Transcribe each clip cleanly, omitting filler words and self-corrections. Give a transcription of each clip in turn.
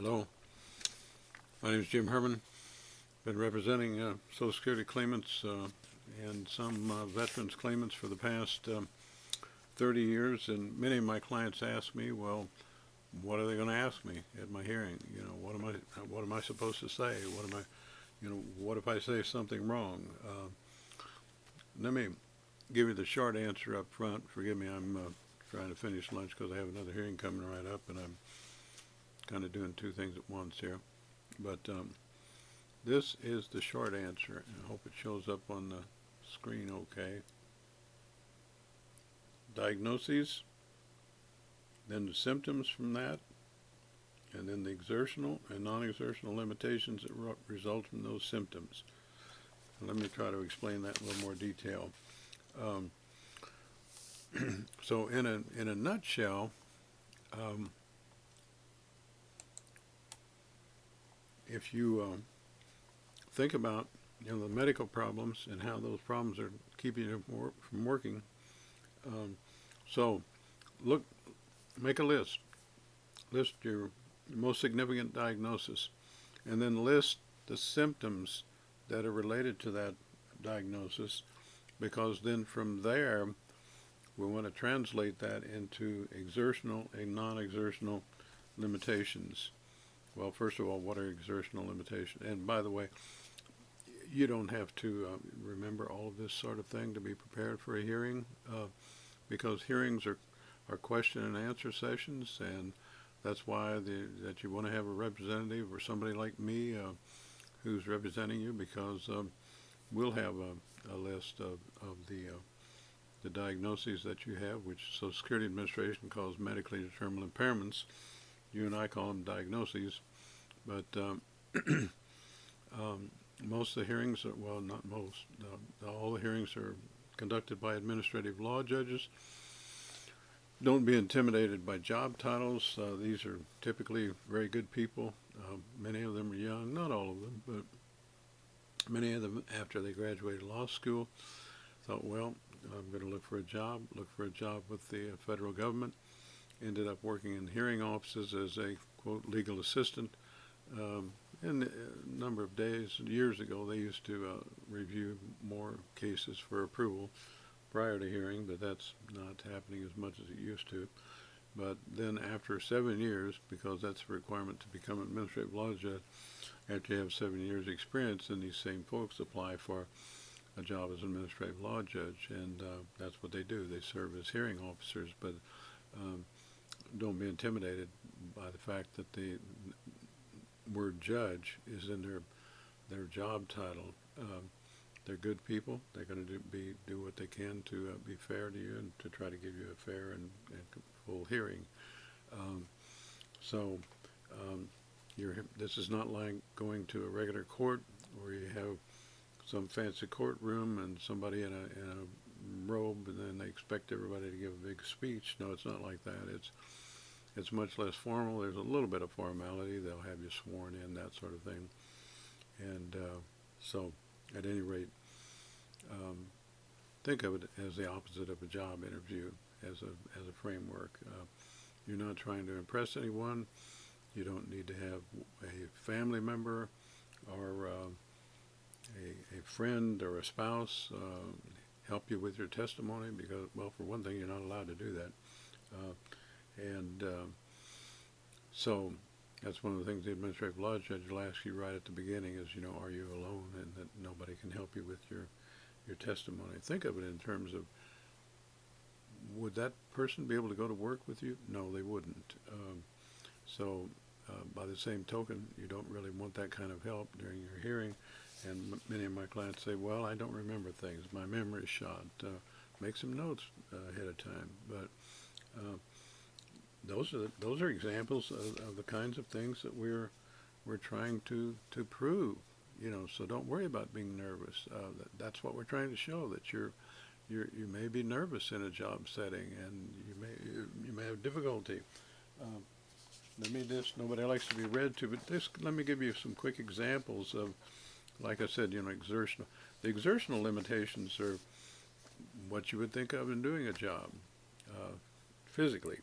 Hello, my name is Jim Herman. Been representing Social Security claimants and some veterans claimants for the past 30 years, and many of my clients ask me, well, what are they going to ask me at my hearing? You know, what am I supposed to say? What if I say something wrong? Let me give you the short answer up front. Forgive me, I'm trying to finish lunch because I have another hearing coming right up, and I'm kind of doing two things at once here. But this is the short answer, and I hope it shows up on the screen okay. Diagnoses, then the symptoms from that, and then the exertional and non-exertional limitations that result from those symptoms. Let me try to explain that in a little more detail. So in a nutshell, if you think about the medical problems and how those problems are keeping you from working, so make a list your most significant diagnosis, and then list the symptoms that are related to that diagnosis, because then from there we want to translate that into exertional and non-exertional limitations. Well, first of all, what are exertional limitations? And by the way, you don't have to remember all of this sort of thing to be prepared for a hearing, because hearings are question and answer sessions, and that's why that you want to have a representative or somebody like me who's representing you, because we'll have a list of the diagnoses that you have, which Social Security Administration calls medically determinable impairments. You and I call them diagnoses, but most of the hearings, well, not most, all the hearings are conducted by administrative law judges. Don't be intimidated by job titles. These are typically very good people. Many of them are young, not all of them, but many of them, after they graduated law school, thought, well, I'm going to look for a job with the federal government. Ended up working in hearing offices as a, quote, legal assistant. And a number of years ago, they used to review more cases for approval prior to hearing, but that's not happening as much as it used to. But then after 7 years, because that's a requirement to become an administrative law judge, after you have 7 years experience, then these same folks apply for a job as an administrative law judge, and that's what they do. They serve as hearing officers, but don't be intimidated by the fact that the word judge is in their job title. They're good people. They're going to do what they can to be fair to you and to try to give you a fair and full hearing. This is not like going to a regular court where you have some fancy courtroom and somebody in a robe, and then they expect everybody to give a big speech. No, it's not like that. It's much less formal. There's a little bit of formality. They'll have you sworn in, that sort of thing. And so, at any rate, think of it as the opposite of a job interview, as a framework. You're not trying to impress anyone. You don't need to have a family member or a friend or a spouse help you with your testimony, because, well, for one thing, you're not allowed to do that. So that's one of the things the administrative law judge will ask you right at the beginning is, are you alone, and that nobody can help you with your testimony. Think of it in terms of, would that person be able to go to work with you? No, they wouldn't. So by the same token, you don't really want that kind of help during your hearing. And many of my clients say, well, I don't remember things. My memory is shot. Make some notes ahead of time. But those are examples of the kinds of things that we're trying to prove. So don't worry about being nervous. That's what we're trying to show, that you may be nervous in a job setting, and you may have difficulty. Nobody likes to be read to, but let me give you some quick examples of, like I said, exertional. The exertional limitations are what you would think of in doing a job physically.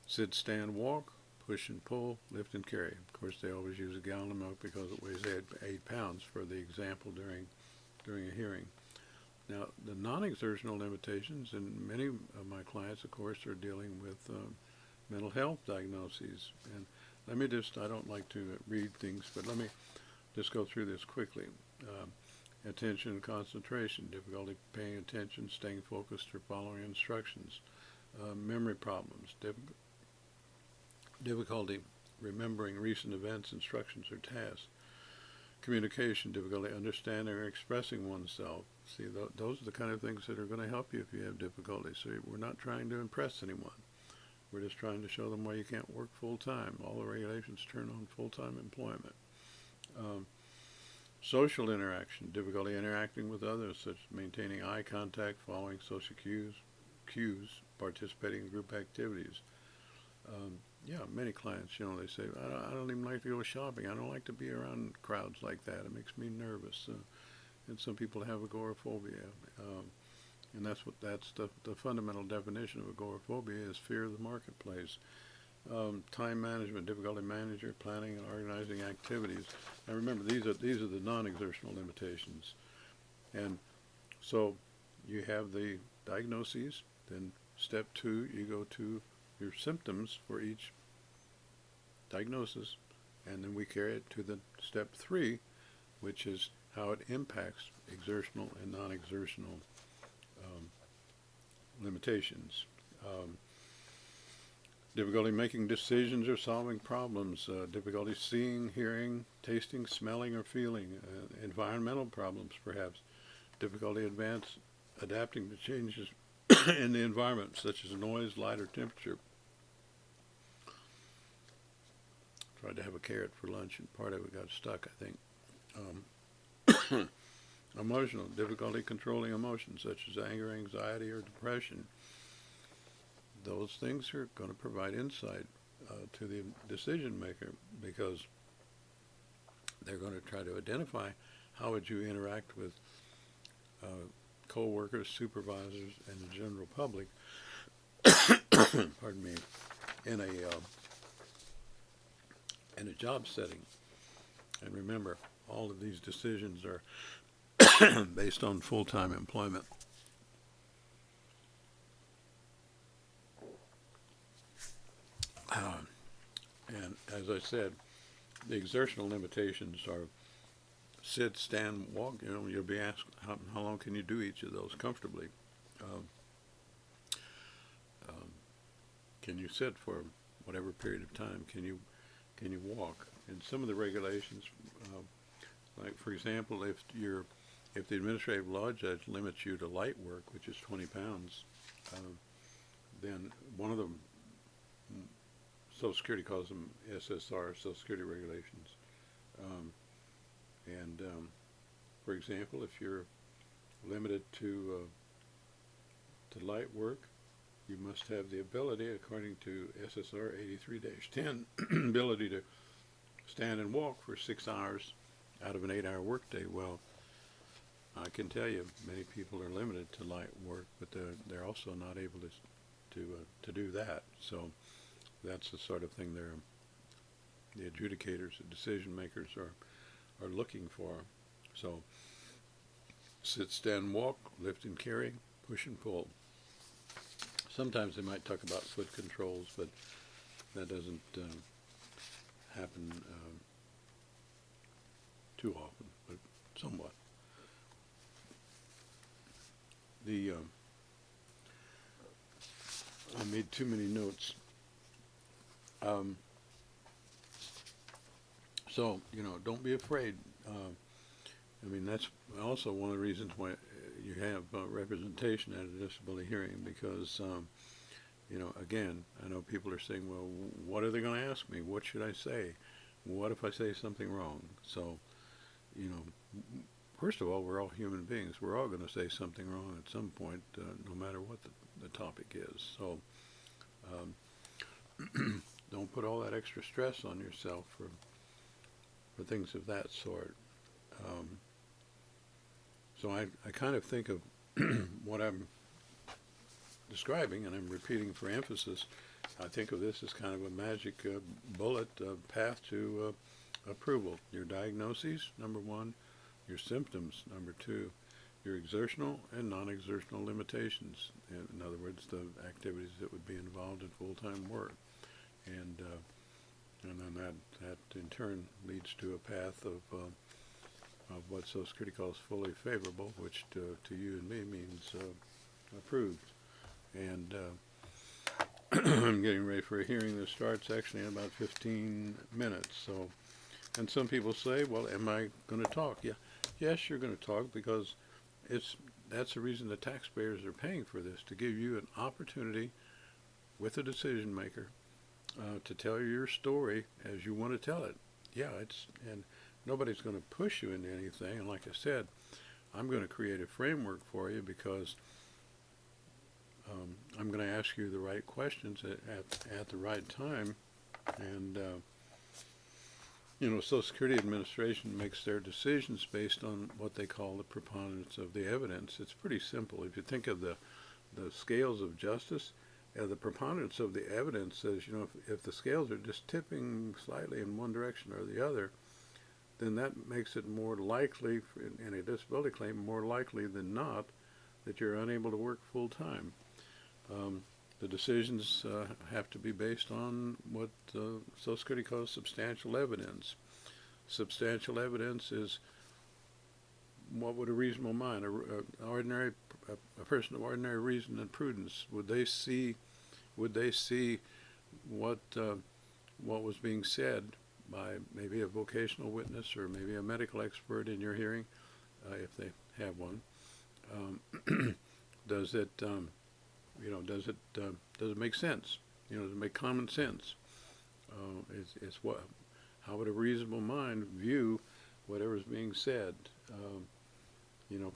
Sit, stand, walk, push and pull, lift and carry. Of course, they always use a gallon of milk because it weighs 8 pounds for the example during a hearing. Now, the non-exertional limitations, and many of my clients, of course, are dealing with mental health diagnoses. And let me just, I don't like to read things, but let me just go through this quickly. Attention and concentration, difficulty paying attention, staying focused, or following instructions. Memory problems, difficulty remembering recent events, instructions, or tasks. Communication, difficulty understanding or expressing oneself. See, those are the kind of things that are going to help you if you have difficulty. So we're not trying to impress anyone. We're just trying to show them why you can't work full-time. All the regulations turn on full-time employment. Social interaction, difficulty interacting with others, such as maintaining eye contact, following social cues, participating in group activities. Yeah, many clients, they say, I don't even like to go shopping. I don't like to be around crowds like that. It makes me nervous. And some people have agoraphobia. And that's the fundamental definition of agoraphobia is fear of the marketplace. Time management, difficulty managing, planning, and organizing activities. Now remember, these are the non-exertional limitations. And so you have the diagnoses, then step 2, you go to your symptoms for each diagnosis, and then we carry it to the step 3, which is how it impacts exertional and non-exertional limitations. Difficulty making decisions or solving problems, difficulty seeing, hearing, tasting, smelling, or feeling, environmental problems perhaps, difficulty adapting to changes in the environment, such as noise, light, or temperature. Tried to have a carrot for lunch, and part of it got stuck, I think. Emotional, difficulty controlling emotions, such as anger, anxiety, or depression. Those things are going to provide insight to the decision maker, because they're going to try to identify how would you interact with co-workers, supervisors, and the general public, pardon me, in a job setting. And remember, all of these decisions are based on full-time employment. And as I said, the exertional limitations are sit, stand, walk. You'll be asked how long can you do each of those comfortably. Can you sit for whatever period of time? Can you walk? And some of the regulations, like for example, if the administrative law judge limits you to light work, which is 20 pounds, then one of them, Social Security calls them SSR, Social Security regulations. For example, if you're limited to light work, you must have the ability, according to SSR 83-10, ability to stand and walk for 6 hours out of an 8-hour workday. Well, I can tell you, many people are limited to light work, but they're also not able to do that. So that's the sort of thing the adjudicators, the decision makers are looking for. So sit, stand, walk, lift and carry, push and pull. Sometimes they might talk about foot controls, but that doesn't happen too often, but somewhat. I made too many notes. So, don't be afraid. That's also one of the reasons why you have representation at a disability hearing, because, again, I know people are saying, well, what are they going to ask me? What should I say? What if I say something wrong? So, first of all, we're all human beings. We're all going to say something wrong at some point, no matter what the topic is. So, don't put all that extra stress on yourself for things of that sort. So I kind of think of what I'm describing, and I'm repeating for emphasis, I think of this as kind of a magic bullet path to approval. Your diagnoses, number one, your symptoms, number two, your exertional and non-exertional limitations. In other words, the activities that would be involved in full-time work. And then that in turn leads to a path of what Social Security calls fully favorable, which to you and me means approved. And I'm getting ready for a hearing that starts actually in about 15 minutes. So, and some people say, well, am I going to talk? Yeah, yes, you're going to talk, because that's the reason the taxpayers are paying for this, to give you an opportunity with a decision maker to tell your story as you want to tell it. Yeah, and nobody's going to push you into anything. And like I said, I'm going to create a framework for you, because I'm going to ask you the right questions at the right time. And Social Security Administration makes their decisions based on what they call the preponderance of the evidence. It's pretty simple. If you think of the scales of justice, the preponderance of the evidence says, if the scales are just tipping slightly in one direction or the other, then that makes it more likely, in a disability claim, more likely than not, that you're unable to work full time. The decisions have to be based on what Social Security calls substantial evidence. Substantial evidence is, what would a reasonable mind, a person of ordinary reason and prudence, would they see what was being said by maybe a vocational witness or maybe a medical expert in your hearing, if they have one? Does it make sense? Does it make common sense? How would a reasonable mind view whatever is being said?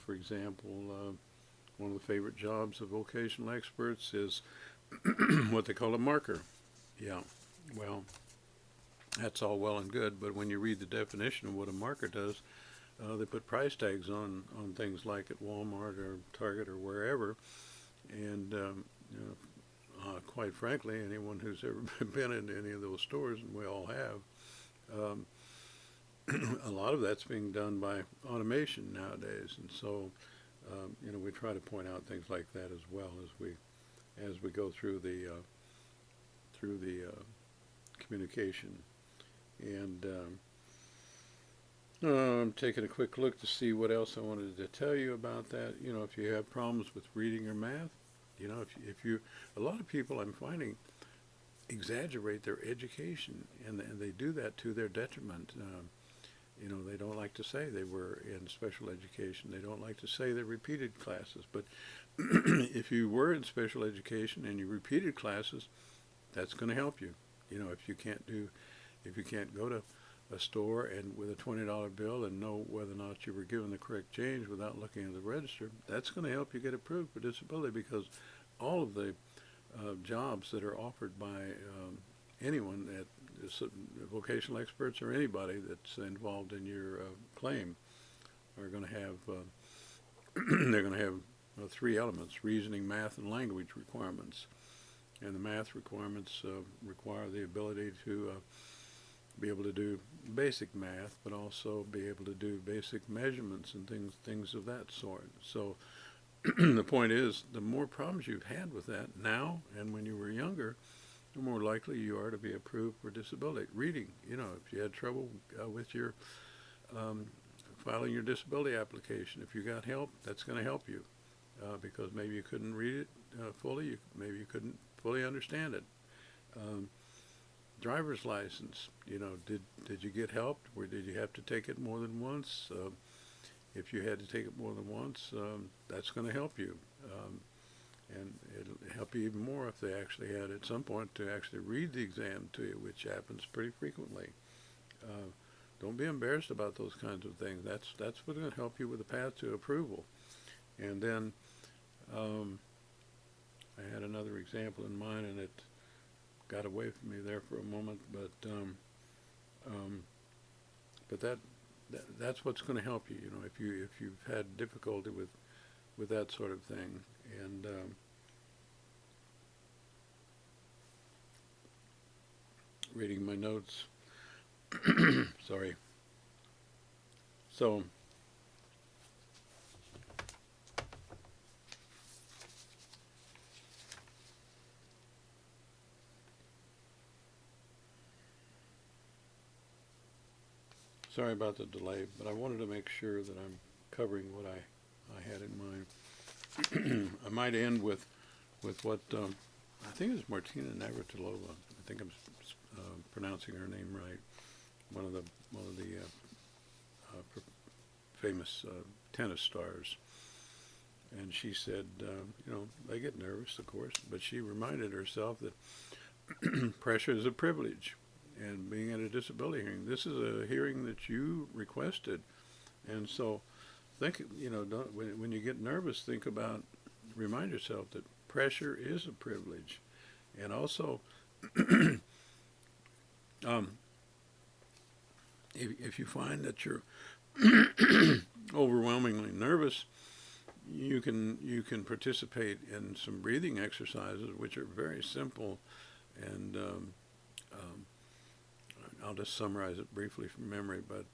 For example, one of the favorite jobs of vocational experts is what they call a marker. Yeah, well, that's all well and good, but when you read the definition of what a marker does, they put price tags on things like at Walmart or Target or wherever, and quite frankly, anyone who's ever been in any of those stores, and we all have, a lot of that's being done by automation nowadays, and so we try to point out things like that as well as we go through the communication. And I'm taking a quick look to see what else I wanted to tell you about that. If you have problems with reading or math, if you a lot of people, I'm finding, exaggerate their education, and they do that to their detriment. They don't like to say they were in special education. They don't like to say they repeated classes. But if you were in special education and you repeated classes, that's going to help you. If you can't go to a store and with a $20 bill and know whether or not you were given the correct change without looking at the register, that's going to help you get approved for disability, because all of the jobs that are offered by anyone, at vocational experts or anybody that's involved in your claim, are going to have they're going to have three elements: reasoning, math, and language requirements. And the math requirements require the ability to be able to do basic math, but also be able to do basic measurements and things of that sort. So the point is, the more problems you've had with that now and when you were younger, the more likely you are to be approved for disability. Reading, if you had trouble with your filing your disability application, if you got help, that's going to help you, because maybe you couldn't read it fully, maybe you couldn't fully understand it. Driver's license, did you get help, or did you have to take it more than once? If you had to take it more than once, that's going to help you. And it'll help you even more if they actually had at some point to actually read the exam to you, which happens pretty frequently. Don't be embarrassed about those kinds of things. That's what's going to help you with the path to approval. And then I had another example in mind, and it got away from me there for a moment, but that's what's going to help you. If you've had difficulty with that sort of thing, and reading my notes. Sorry. So, sorry about the delay, but I wanted to make sure that I'm covering what I had in mind. I might end with what I think is Martina Navratilova. I think I'm pronouncing her name right. One of the famous tennis stars. And she said, they get nervous, of course, but she reminded herself that pressure is a privilege. And being at a disability hearing, this is a hearing that you requested. And so think, don't, when you get nervous, remind yourself that pressure is a privilege. And also, if you find that you're overwhelmingly nervous, you can participate in some breathing exercises, which are very simple, and I'll just summarize it briefly from memory. But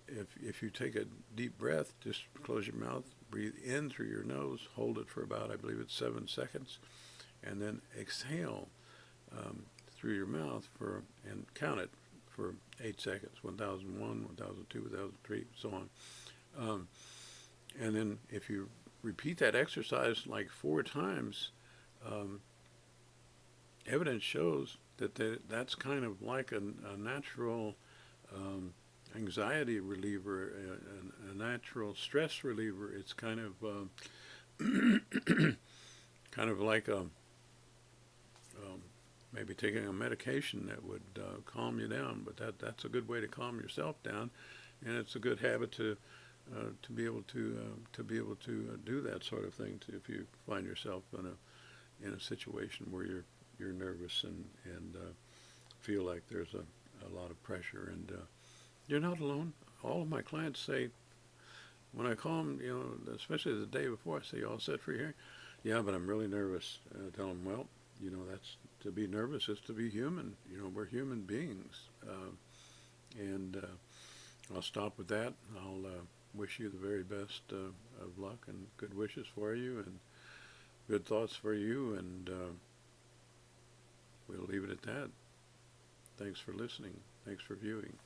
if you take a deep breath, just close your mouth, breathe in through your nose, hold it for about, I believe it's 7 seconds, and then exhale through your mouth and count it for 8 seconds, 1001, 1002, 1003, so on. And then if you repeat that exercise like 4 times, evidence shows that's kind of like a natural anxiety reliever, a natural stress reliever. It's kind of kind of like maybe taking a medication that would calm you down. But that's a good way to calm yourself down, and it's a good habit to be able to do that sort of thing if you find yourself in a situation where you're nervous and feel like there's a lot of pressure. And you're not alone. All of my clients say, when I call them, especially the day before, I say, "You all set for your hearing?" "Yeah, but I'm really nervous." And I tell them, "Well, that's to be nervous is to be human. We're human beings." And I'll stop with that. I'll wish you the very best of luck and good wishes for you and good thoughts for you, and we'll leave it at that. Thanks for listening. Thanks for viewing.